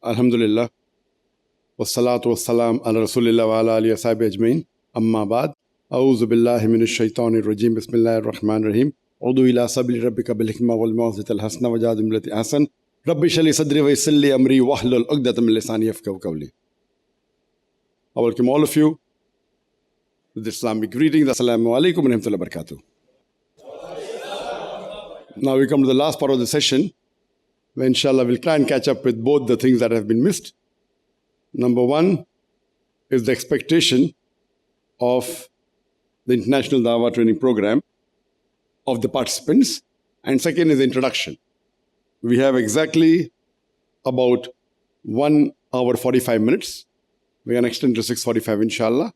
Alhamdulillah. Wassalatu wassalam ala Rasulillah wa ala alihi wa sahbihi ajmain. Amma ba'd. A'udhu billahi minash shaitanir rajim. Bismillahir rahmanir rahim. Udu ila sabili rabbika bil hikma wal maw'izatil hasana wajadil billati ahsan. Rabbi shrah li sadri wa yassir li amri wahlul 'uqdatam min lisani yafqahu qawli. I welcome all of you with Islamic greetings. Assalamu alaikum wa rahmatullahi wa barakatuh. Now we come to the last part of the session, where inshallah we'll try and catch up with both the things that have been missed. Number one is the expectation of the International Dawah Training Program of the participants, and second is the introduction. We have exactly about 1 hour 45 minutes. We're going to extend to 6:45 inshallah.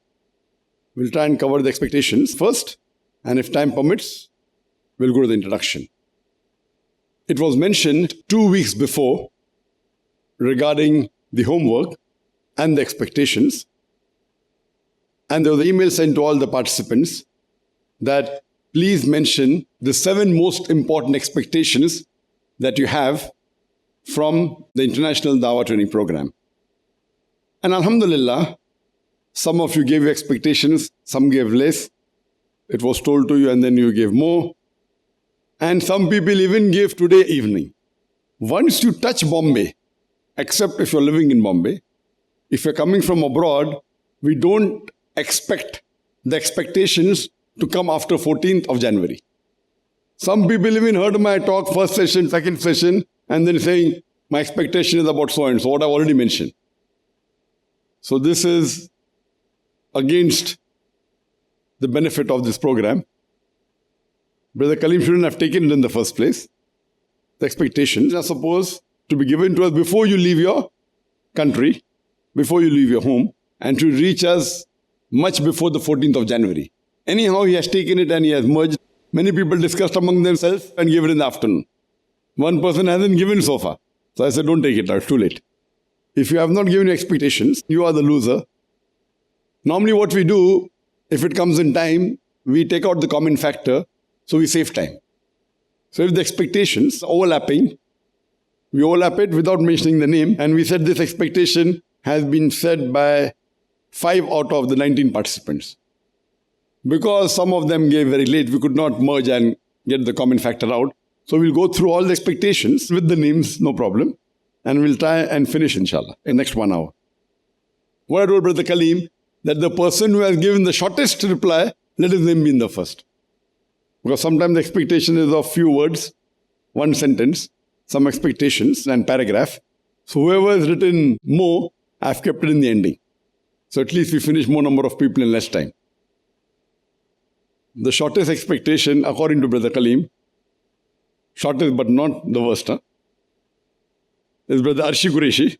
We'll try and cover the expectations first, and if time permits, we'll go to the introduction. It was mentioned 2 weeks before regarding the homework and the expectations, and there was an email sent to all the participants that please mention the 7 most important expectations that you have from the International Dawah Training Program. And Alhamdulillah, some of you gave expectations, some gave less. It was told to you and then you gave more. And some people even gave today evening. Once you touch Bombay, except if you're living in Bombay, if you're coming from abroad, we don't expect the expectations to come after 14th of January. Some people even heard my talk, first session, second session, and then saying, my expectation is about so and so, what I've already mentioned. So this is against the benefit of this program. Brother Kaleem shouldn't have taken it in the first place. The expectations are supposed to be given to us before you leave your country, before you leave your home, and to reach us much before the 14th of January. Anyhow, he has taken it and he has merged. Many people discussed among themselves and gave it in the afternoon. One person hasn't given so far. So I said, don't take it now, it's too late. If you have not given your expectations, you are the loser. Normally what we do, if it comes in time, we take out the common factor, so we save time. So if the expectations are overlapping, we overlap it without mentioning the name, and we said this expectation has been said by 5 out of the 19 participants. Because some of them gave very late, we could not merge and get the common factor out. So we'll go through all the expectations with the names, no problem. And we'll try and finish inshallah in next 1 hour. What I told Brother Kaleem, that the person who has given the shortest reply, let his name be in the first. Because sometimes the expectation is of few words, 1 sentence, some expectations and paragraph. So whoever has written more, I've kept it in the ending. So at least we finish more number of people in less time. The shortest expectation, according to Brother Kaleem, shortest but not the worst, is Brother Arshi Qureshi.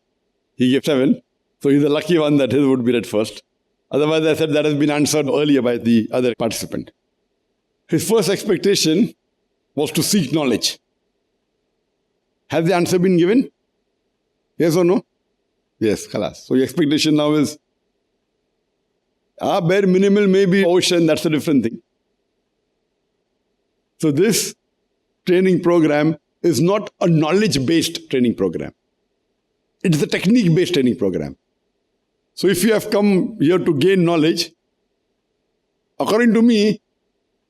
He gave 7. So he's the lucky one that his would be read first. Otherwise, I said that has been answered earlier by the other participant. His first expectation was to seek knowledge. Has the answer been given? Yes or no? Yes, khalas. So your expectation now is, bare minimal may be ocean, that's a different thing. So this training program is not a knowledge-based training program. It is a technique-based training program. So if you have come here to gain knowledge, according to me,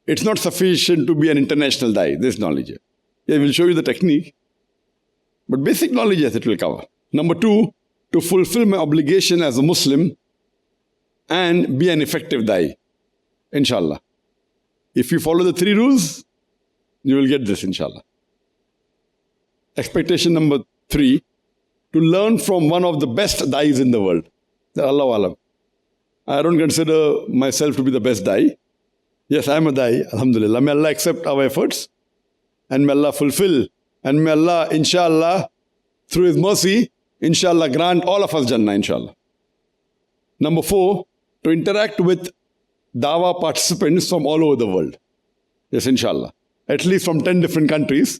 it's not sufficient to be an international dai, this knowledge. Yeah, we'll show you the technique. But basic knowledge, yes, it will cover. Number 2, to fulfill my obligation as a Muslim and be an effective dai, inshallah. If you follow the 3 rules, you will get this, inshallah. Expectation number 3, to learn from one of the best dais in the world. Allahu Alam. I don't consider myself to be the best dai. Yes, I am a dai, alhamdulillah. May Allah accept our efforts and may Allah fulfill. And may Allah, inshallah, through His mercy, inshallah, grant all of us Jannah, inshallah. Number 4, to interact with dawah participants from all over the world. Yes, inshallah. At least from 10 different countries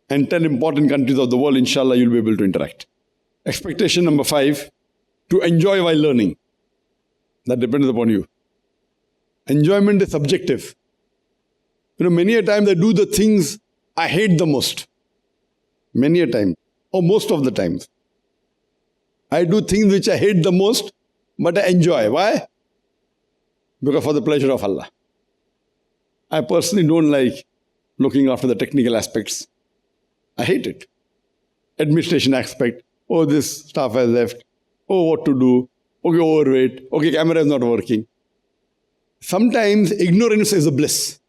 and 10 important countries of the world, inshallah, you'll be able to interact. Expectation number 5, to enjoy while learning. That depends upon you. Enjoyment is subjective. Many a time I do the things I hate the most. Many a time, or most of the times. I do things which I hate the most, but I enjoy. Why? Because for the pleasure of Allah. I personally don't like looking after the technical aspects. I hate it. Administration aspect. Oh, this staff has left. Oh, what to do? Okay, overweight. Okay, camera is not working. Sometimes ignorance is a bliss.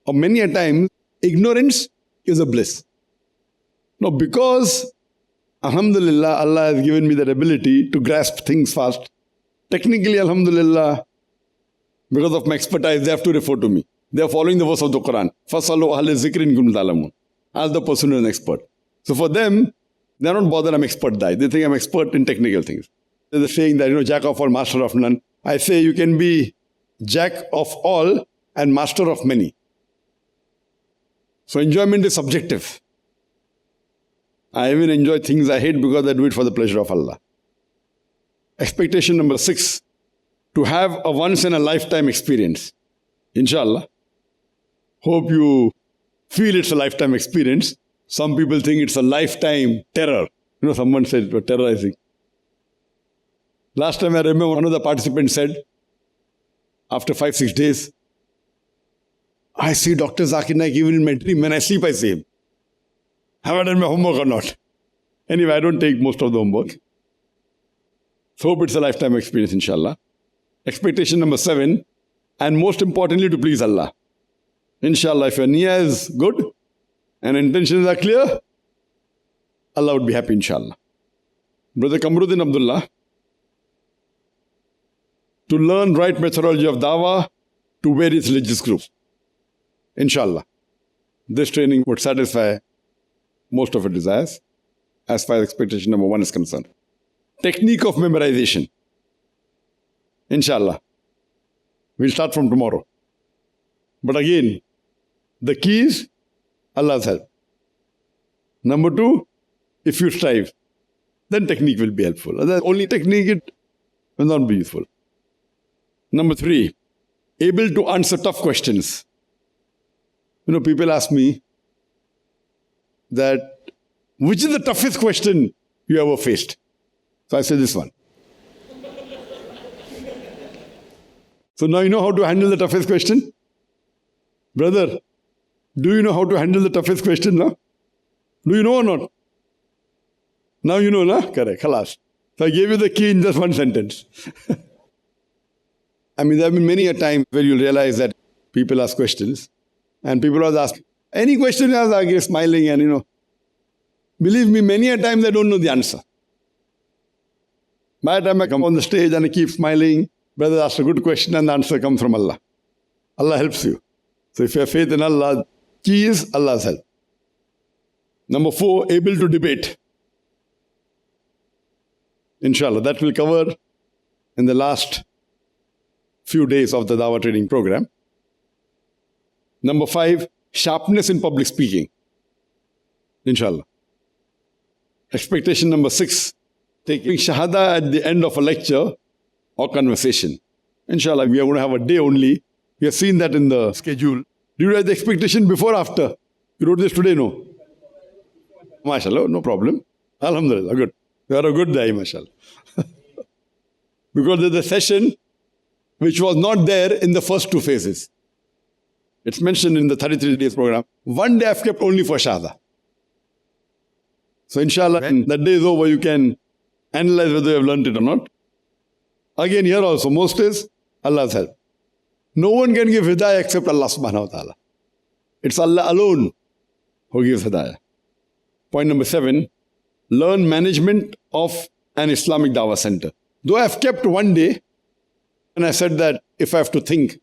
Or many a time, ignorance is a bliss. Now, because Alhamdulillah, Allah has given me that ability to grasp things fast. Technically, Alhamdulillah, because of my expertise, they have to refer to me. They are following the verse of the Quran. Fasalu ahli zikri in kuntum ta'lamun. Ask the person who is an expert. So for them, they are not bothered I'm expert guy. They think I'm expert in technical things. There's a saying that, jack of all, master of none. I say you can be jack of all and master of many. So enjoyment is subjective. I even enjoy things I hate because I do it for the pleasure of Allah. Expectation number 6, to have a once-in-a-lifetime experience. Inshallah. Hope you feel it's a lifetime experience. Some people think it's a lifetime terror. Someone said it was terrorizing. Last time I remember one of the participants said, after 5-6 days, I see Dr. Zakir Naik even in my dream. When I sleep, I see him. Have I done my homework or not? Anyway, I don't take most of the homework. So hope it's a lifetime experience, inshallah. Expectation number 7, and most importantly, to please Allah. Inshallah, if your niyyah is good and intentions are clear, Allah would be happy, inshallah. Brother Kamruddin Abdullah, to learn right methodology of dawah to various religious groups. Inshallah. This training would satisfy most of your desires as far as expectation number 1 is concerned. Technique of memorization. Inshallah. We'll start from tomorrow. But again, the key is Allah's help. Number 2, if you strive, then technique will be helpful. Only technique it will not be useful. Number 3, able to answer tough questions. People ask me that, which is the toughest question you ever faced? So I say this one. So now you know how to handle the toughest question? Brother, do you know how to handle the toughest question now? Do you know or not? Now you know, na? Correct, khalas. So I gave you the key in just one sentence. There have been many a time where you'll realize that people ask questions and people always ask, any question you ask, I get smiling and believe me, many a times I don't know the answer. By the time I come on the stage and I keep smiling, brother asks a good question and the answer comes from Allah. Allah helps you. So if you have faith in Allah, key is Allah's help. Number 4, able to debate. Inshallah, that will cover in the last few days of the Dawah training program. Number 5, sharpness in public speaking. Inshallah. Expectation number 6, taking shahada at the end of a lecture or conversation. Inshallah, we are going to have a day only. We have seen that in the schedule. Do you write the expectation before or after? You wrote this today, no? MashaAllah, no problem. Alhamdulillah, good. You are a good guy, MashaAllah. Because there's a session which was not there in the first 2 phases. It's mentioned in the 33 days program. One day I've kept only for Shahada. So inshallah, when that day is over, you can analyze whether you have learned it or not. Again, here also, most is Allah's help. No one can give hidayah except Allah subhanahu wa ta'ala. It's Allah alone who gives hidayah. Point number 7, learn management of an Islamic Dawah center. Though I have kept one day, and I said that if I have to think,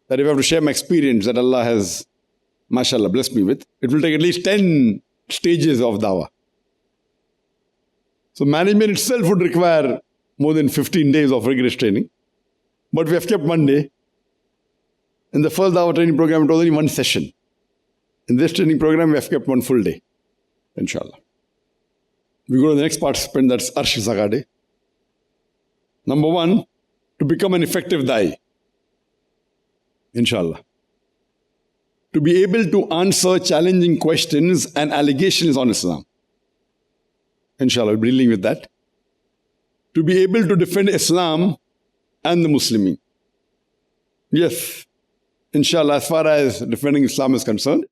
that if I have to share my experience that Allah has, mashallah, blessed me with, it will take at least 10 stages of Dawah. So management itself would require more than 15 days of rigorous training. But we have kept one day. In the first Dawah training program, it was only one session. In this training program, we have kept one full day. Inshallah. We go to the next participant, that's Arsh Zagade. Number 1, to become an effective da'i. Inshallah. To be able to answer challenging questions and allegations on Islam. inshallah, we'll be dealing with that. To be able to defend Islam and the Muslimin. Yes, inshallah, as far as defending Islam is concerned,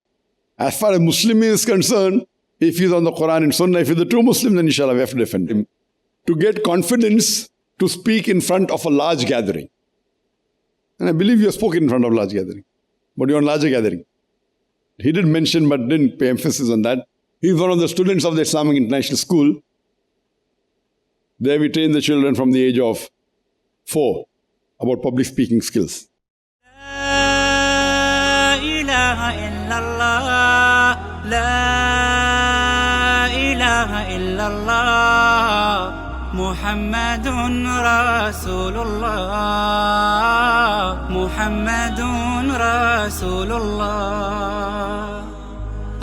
as far as Muslim is concerned, if he's on the Quran and Sunnah, if he's a true Muslim, then inshallah we have to defend him. To get confidence to speak in front of a large gathering. And I believe you have spoken in front of a large gathering, but you're on a larger gathering. He did mention, but didn't pay emphasis on that. He's one of the students of the Islamic International School. There we train the children from the age of 4 about public speaking skills. La ilaha illallah, la ilaha illallah, Muhammadun Rasulullah, Muhammadun Rasulullah.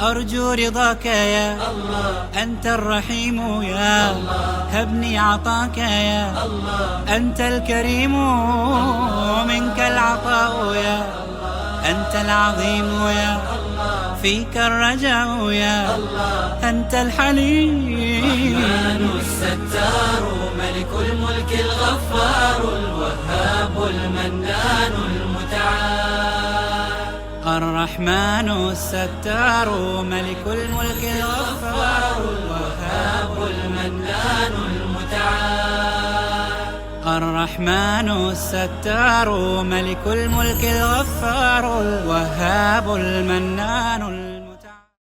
أرجو رضاك يا الله، أنت الرحيم يا الله، هبني عطاك يا الله، أنت الكريم منك العطاء يا الله، أنت العظيم يا الله، فيك الرجاء يا الله، أنت الحليم. الرحمن الستار ملك الملك الغفار الوهاب المنان المتعال. الرحمن الستار ملك الملك الغفار الوهاب المنان المتعال. الرحمن الستار ملك الملك الغفار الوهاب المنان